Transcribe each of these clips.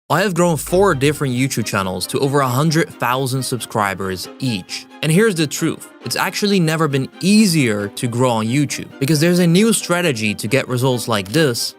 I have grown 4 different YouTube channels to over 100,000 subscribers each. And here's the truth, it's actually never been easier to grow on YouTube because there's a new strategy to get results like this,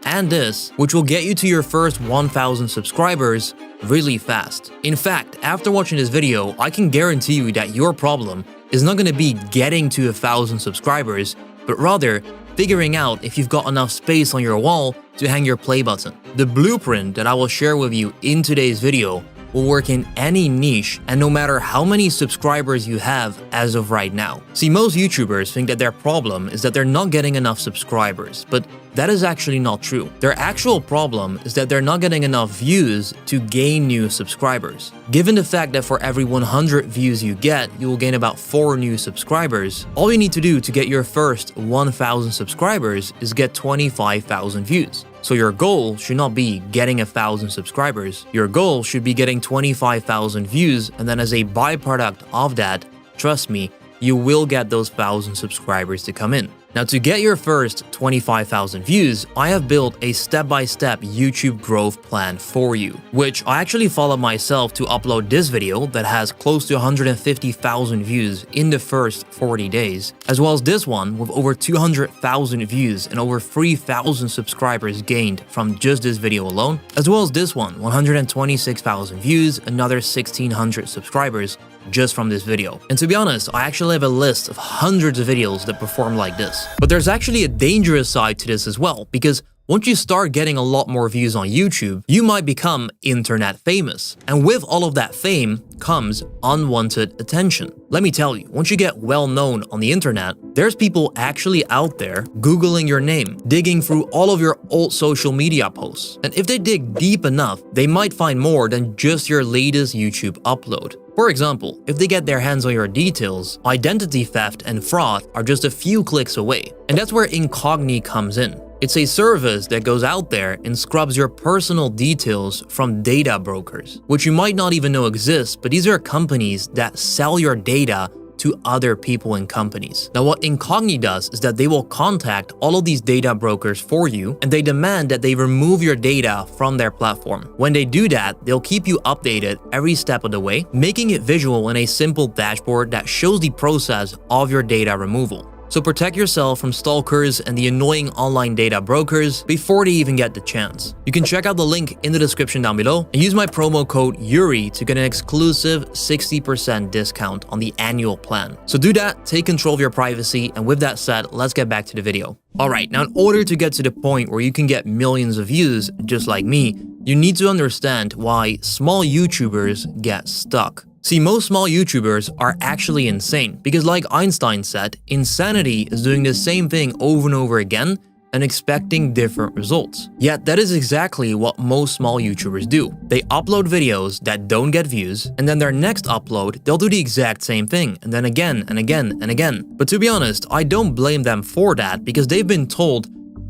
and this, which will get you to your first 1,000 subscribers really fast. In fact, after watching this video, I can guarantee you that your problem is not going to be getting to 1,000 subscribers, but rather figuring out if you've got enough space on your wall to hang your play button. The blueprint that I will share with you in today's video will work in any niche and no matter how many subscribers you have as of right now. See, most YouTubers think that their problem is that they're not getting enough subscribers, but that is actually not true. Their actual problem is that they're not getting enough views to gain new subscribers. Given the fact that for every 100 views you get, you will gain about 4 new subscribers, all you need to do to get your first 1,000 subscribers is get 25,000 views. So your goal should not be getting 1,000 subscribers. Your goal should be getting 25,000 views, and then as a byproduct of that, trust me, you will get those 1,000 subscribers to come in. Now, to get your first 25,000 views, I have built a step-by-step YouTube growth plan for you, which I actually followed myself to upload this video that has close to 150,000 views in the first 40 days, as well as this one with over 200,000 views and over 3,000 subscribers gained from just this video alone, as well as this one, 126,000 views, another 1,600 subscribers just from this video. And to be honest, I actually have a list of hundreds of videos that perform like this. But there's actually a dangerous side to this as well, because once you start getting a lot more views on YouTube, you might become internet famous. And with all of that fame comes unwanted attention. Let me tell you, once you get well known on the internet, there's people actually out there Googling your name, digging through all of your old social media posts. And if they dig deep enough, they might find more than just your latest YouTube upload. For example, if they get their hands on your details, identity theft and fraud are just a few clicks away. And that's where Incogni comes in. It's a service that goes out there and scrubs your personal details from data brokers, which you might not even know exist, but these are companies that sell your data to other people and companies. Now, what Incogni does is that they will contact all of these data brokers for you, and they demand that they remove your data from their platform. When they do that, they'll keep you updated every step of the way, making it visual in a simple dashboard that shows the process of your data removal. So protect yourself from stalkers and the annoying online data brokers before they even get the chance. You can check out the link in the description down below and use my promo code YURI to get an exclusive 60% discount on the annual plan. So do that, take control of your privacy, and with that said, let's get back to the video. Alright, now in order to get to the point where you can get millions of views just like me, you need to understand why small YouTubers get stuck. See, most small YouTubers are actually insane because, like Einstein said, insanity is doing the same thing over and over again and expecting different results. Yet that is exactly what most small YouTubers do. They upload videos that don't get views, and then their next upload, they'll do the exact same thing, and then again and again and again. But to be honest, I don't blame them for that because they've been told,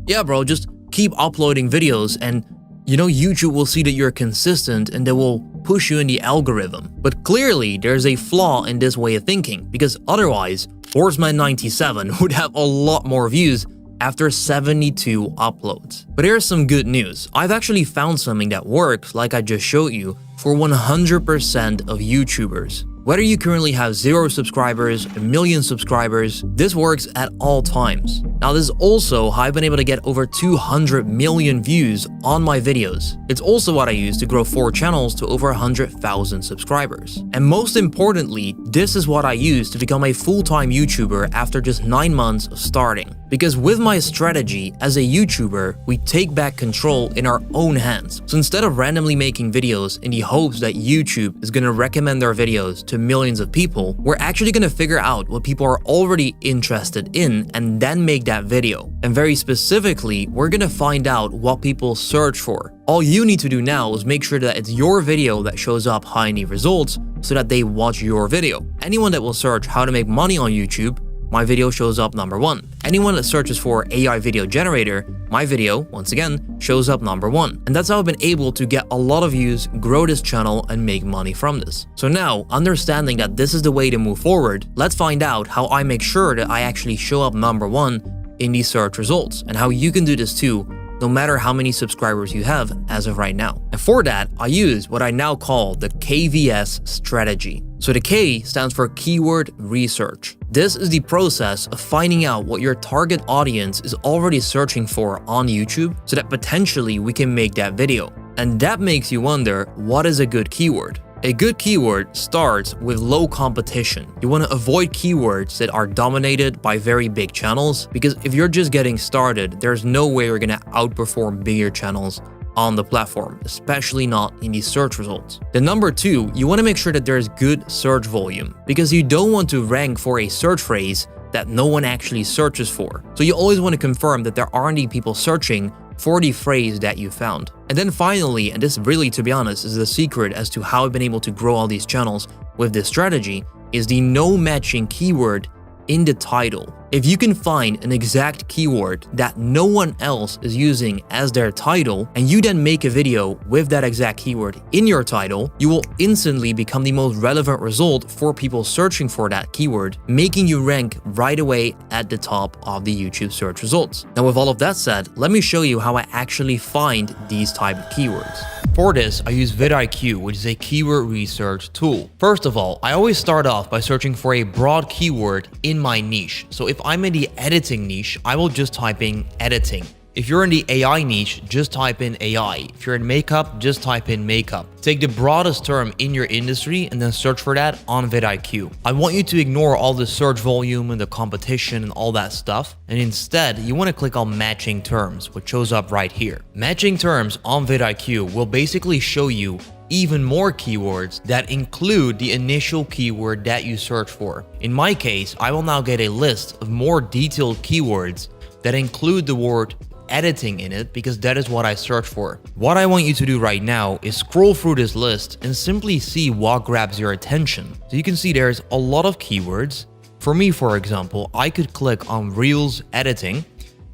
yeah bro, just keep uploading videos and you know, YouTube will see that you're consistent and they will push you in the algorithm. But clearly, there's a flaw in this way of thinking, because otherwise, Horseman97 would have a lot more views after 72 uploads. But here's some good news. I've actually found something that works, like I just showed you, for 100% of YouTubers. Whether you currently have 0 subscribers, 1 million subscribers, this works at all times. Now, this is also how I've been able to get over 200 million views on my videos. It's also what I use to grow 4 channels to over 100,000 subscribers. And most importantly, this is what I use to become a full-time YouTuber after just 9 months of starting. Because with my strategy as a YouTuber, we take back control in our own hands. So instead of randomly making videos in the hopes that YouTube is going to recommend their videos to millions of people, we're actually going to figure out what people are already interested in and then make that video. And very specifically, we're going to find out what people search for. All you need to do now is make sure that it's your video that shows up high in the results so that they watch your video. Anyone that will search how to make money on YouTube, my video shows up number 1. Anyone that searches for AI video generator, my video, once again, shows up number 1. And that's how I've been able to get a lot of views, grow this channel, and make money from this. So now, understanding that this is the way to move forward, let's find out how I make sure that I actually show up number 1 in these search results, and how you can do this too no matter how many subscribers you have as of right now. And for that, I use what I now call the KVS strategy. So the K stands for keyword research. This is the process of finding out what your target audience is already searching for on YouTube so that potentially we can make that video. And that makes you wonder, what is a good keyword? A good keyword starts with low competition. You want to avoid keywords that are dominated by very big channels, because if you're just getting started, there's no way you're going to outperform bigger channels on the platform, especially not in the search results. Then number two, you want to make sure that there's good search volume, because you don't want to rank for a search phrase that no one actually searches for. So you always want to confirm that there aren't any people searching for the phrase that you found. And then finally, and this really, to be honest, is the secret as to how I've been able to grow all these channels with this strategy, is the no matching keyword in the title. If you can find an exact keyword that no one else is using as their title, and you then make a video with that exact keyword in your title, you will instantly become the most relevant result for people searching for that keyword, making you rank right away at the top of the YouTube search results. Now, with all of that said, let me show you how I actually find these type of keywords. For this, I use vidIQ, which is a keyword research tool. First of all, I always start off by searching for a broad keyword in my niche. So if I'm in the editing niche, I will just type in editing. If you're in the AI niche, just type in AI. If you're in makeup, just type in makeup. Take the broadest term in your industry and then search for that on vidIQ. I want you to ignore all the search volume and the competition and all that stuff. And instead, you want to click on matching terms, which shows up right here. Matching terms on vidIQ will basically show you even more keywords that include the initial keyword that you search for. In my case, I will now get a list of more detailed keywords that include the word editing in it, because that is what I search for. What I want you to do right now is scroll through this list and simply see what grabs your attention. So you can see there's a lot of keywords. For me, for example, I could click on Reels editing,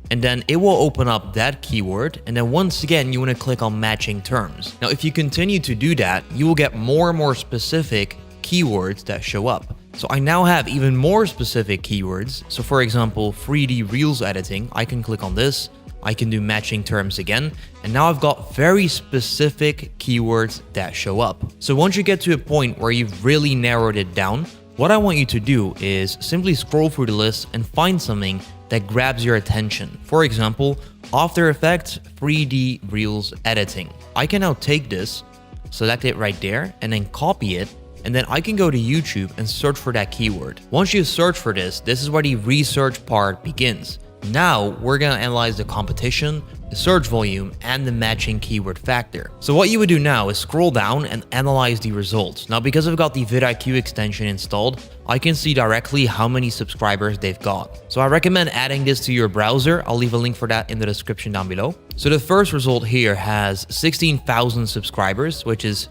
and then it will open up that keyword, and then once again you want to click on matching terms. Now if you continue to do that, you will get more and more specific keywords that show up. So I now have even more specific keywords. So for example, 3D Reels editing, I can click on this, I can do matching terms again, and now I've got very specific keywords that show up. So once you get to a point where you've really narrowed it down, what I want you to do is simply scroll through the list and find something that grabs your attention. For example, After Effects 3D Reels editing. I can now take this, select it right there, and then copy it, and then I can go to YouTube and search for that keyword. Once you search for this is where the research part begins. Now we're gonna analyze the competition, the search volume, and the matching keyword factor. So what you would do now is scroll down and analyze the results. Now because I've got the vidIQ extension installed, I can see directly how many subscribers they've got. So I recommend adding this to your browser. I'll leave a link for that in the description down below. So the first result here has 16,000 subscribers, which is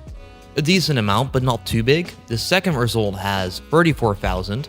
a decent amount, but not too big. The second result has 34,000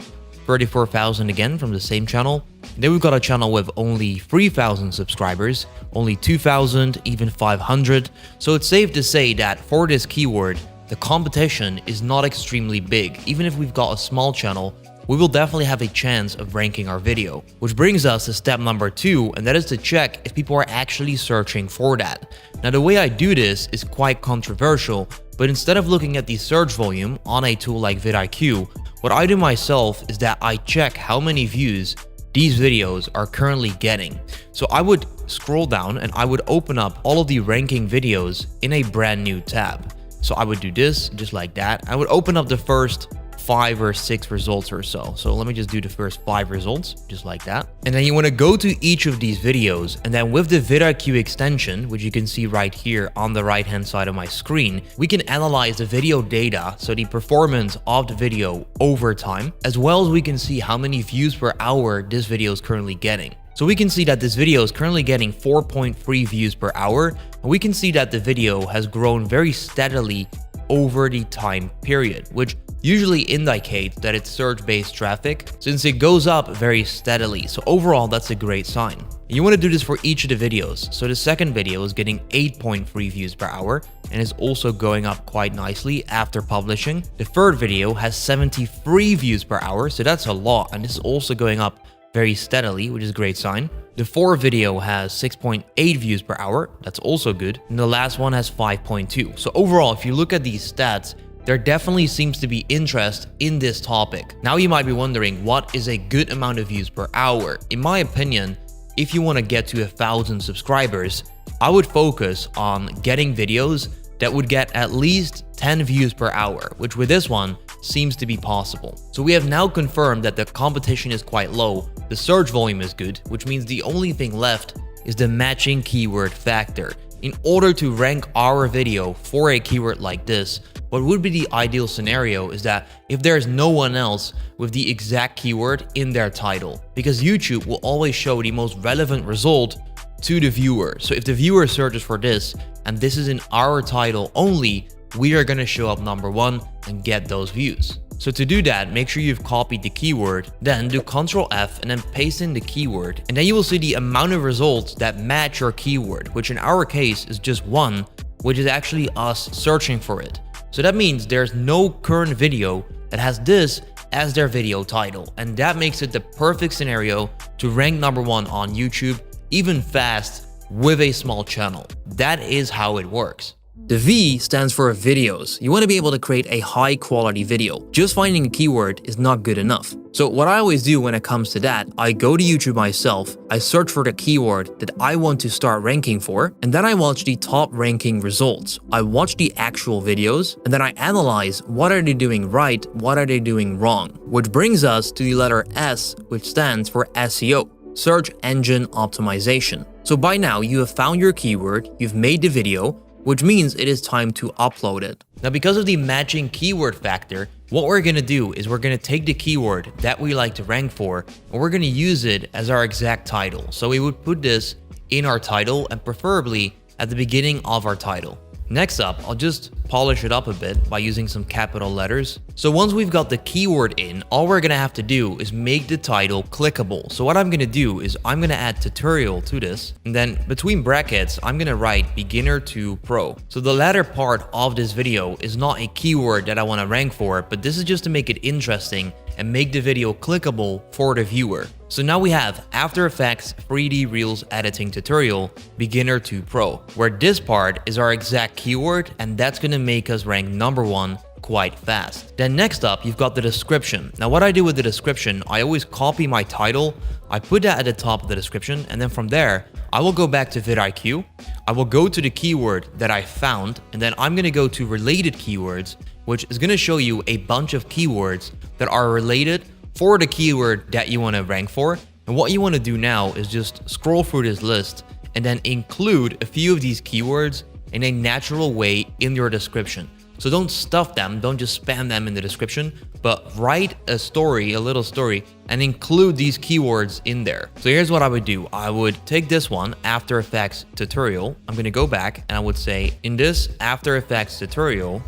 again from the same channel. Then we've got a channel with only 3,000 subscribers, only 2,000, even 500. So it's safe to say that for this keyword, the competition is not extremely big. Even if we've got a small channel, we will definitely have a chance of ranking our video. Which brings us to step number 2, and that is to check if people are actually searching for that. Now the way I do this is quite controversial, but instead of looking at the search volume on a tool like vidIQ, what I do myself is that I check how many views these videos are currently getting. So I would scroll down and I would open up all of the ranking videos in a brand new tab. So I would do this just like that. I would open up the first 5 or 6 results or so. So let me just do the first 5 results, just like that. And then you want to go to each of these videos, and then with the vidIQ extension, which you can see right here on the right hand side of my screen, we can analyze the video data, so the performance of the video over time, as well as we can see how many views per hour this video is currently getting. So we can see that this video is currently getting 4.3 views per hour, and we can see that the video has grown very steadily over the time period, which usually indicates that it's search-based traffic, since it goes up very steadily. So overall, that's a great sign. And you want to do this for each of the videos. So the second video is getting 8.3 views per hour and is also going up quite nicely after publishing. The third video has 73 views per hour, so that's a lot, and this is also going up very steadily, which is a great sign. The 4 video has 6.8 views per hour. That's also good. And the last one has 5.2. So overall, if you look at these stats, there definitely seems to be interest in this topic. Now you might be wondering, what is a good amount of views per hour? In my opinion, if you want to get to 1,000 subscribers, I would focus on getting videos that would get at least 10 views per hour, which with this one seems to be possible. So we have now confirmed that the competition is quite low, the search volume is good, which means the only thing left is the matching keyword factor. In order to rank our video for a keyword like this, what would be the ideal scenario is that if there's no one else with the exact keyword in their title, because YouTube will always show the most relevant result to the viewer. So if the viewer searches for this and this is in our title only, we are going to show up number 1 and get those views. So to do that, make sure you've copied the keyword, then do Ctrl F and then paste in the keyword, and then you will see the amount of results that match your keyword, which in our case is just 1, which is actually us searching for it. So that means there's no current video that has this as their video title, and that makes it the perfect scenario to rank number 1 on YouTube, even fast with a small channel. That is how it works. The V stands for videos. You want to be able to create a high quality video. Just finding a keyword is not good enough. So what I always do when it comes to that, I go to YouTube myself, I search for the keyword that I want to start ranking for, and then I watch the top ranking results. I watch the actual videos, and then I analyze what are they doing right, what are they doing wrong, which brings us to the letter S, which stands for SEO. Search Engine Optimization. So by now you have found your keyword, you've made the video, which means it is time to upload it. Now, because of the matching keyword factor, what we're gonna do is we're gonna take the keyword that we like to rank for, and we're gonna use it as our exact title. So we would put this in our title and preferably at the beginning of our title. Next up, I'll just polish it up a bit by using some capital letters. So once we've got the keyword in, all we're gonna have to do is make the title clickable. So what I'm gonna do is I'm gonna add tutorial to this, and then between brackets, I'm gonna write beginner to pro. So the latter part of this video is not a keyword that I wanna rank for, but this is just to make it interesting and make the video clickable for the viewer. So now we have After Effects 3D Reels Editing Tutorial, Beginner to Pro, where this part is our exact keyword, and that's gonna make us rank number 1 quite fast. Then next up, you've got the description. Now what I do with the description, I always copy my title, I put that at the top of the description, and then from there, I will go back to vidIQ, I will go to the keyword that I found, and then I'm gonna go to related keywords, which is gonna show you a bunch of keywords that are related for the keyword that you wanna rank for. And what you wanna do now is just scroll through this list and then include a few of these keywords in a natural way in your description. So don't stuff them, don't just spam them in the description, but write a story, a little story, and include these keywords in there. So here's what I would do. I would take this one, After Effects tutorial. I'm gonna go back and I would say, in this After Effects tutorial,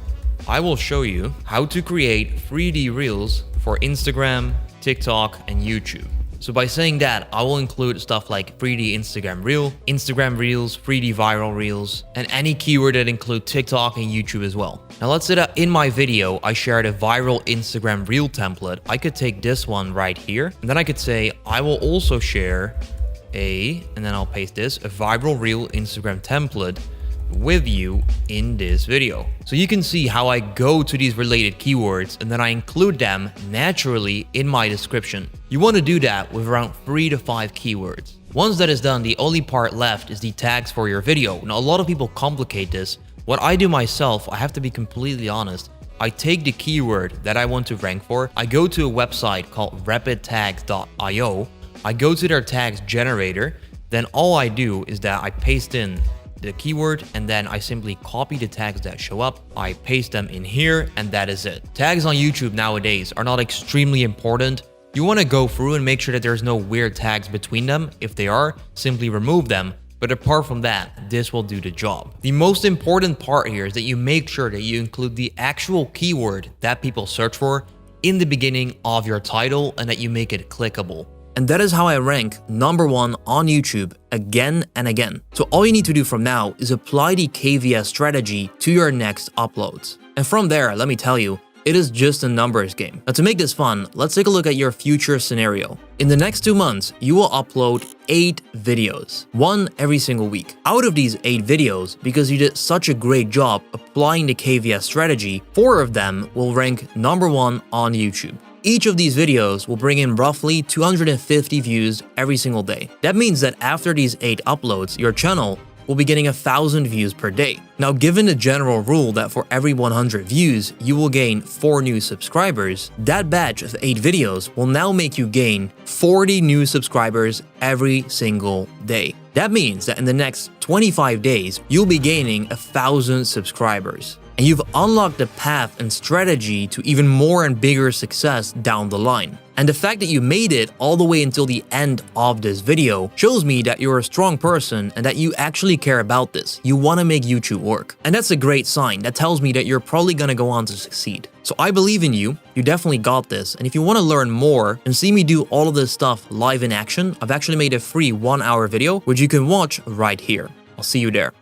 I will show you how to create 3D Reels for Instagram, TikTok, and YouTube. So by saying that, I will include stuff like 3D Instagram Reel, Instagram Reels, 3D Viral Reels, and any keyword that include TikTok and YouTube as well. Now let's say that in my video, I shared a viral Instagram Reel template. I could take this one right here, and then I could say, I will also share and then I'll paste this, a viral Reel Instagram template with you in this video. So you can see how I go to these related keywords and then I include them naturally in my description. You want to do that with around 3 to 5 keywords. Once that is done, the only part left is the tags for your video. Now a lot of people complicate this. What I do myself, I have to be completely honest, I take the keyword that I want to rank for, I go to a website called rapidtags.io, I go to their tags generator, then all I do is that I paste in the keyword and then I simply copy the tags that show up, I paste them in here, and that is it. Tags on YouTube nowadays are not extremely important. You want to go through and make sure that there's no weird tags between them. If they are, simply remove them. But apart from that, this will do the job. The most important part here is that you make sure that you include the actual keyword that people search for in the beginning of your title and that you make it clickable. And that is how I rank number 1 on YouTube again and again. So all you need to do from now is apply the KVS strategy to your next uploads. And from there, let me tell you, It is just a numbers game. Now to make this fun, let's take a look at your future scenario. In the next 2 months, you will upload 8 videos, one every single week. Out of these 8 videos, because you did such a great job applying the KVS strategy, 4 of them will rank number 1 on YouTube. Each of these videos will bring in roughly 250 views every single day. That means that after these 8 uploads, your channel will be getting 1,000 views per day. Now, given the general rule that for every 100 views, you will gain 4 new subscribers, that batch of 8 videos will now make you gain 40 new subscribers every single day. That means that in the next 25 days, you'll be gaining 1,000 subscribers. And you've unlocked the path and strategy to even more and bigger success down the line. And the fact that you made it all the way until the end of this video shows me that you're a strong person and that you actually care about this. You want to make YouTube work. And that's a great sign. That tells me that you're probably going to go on to succeed. So I believe in you. You definitely got this. And if you want to learn more and see me do all of this stuff live in action, I've actually made a free 1-hour video, which you can watch right here. I'll see you there.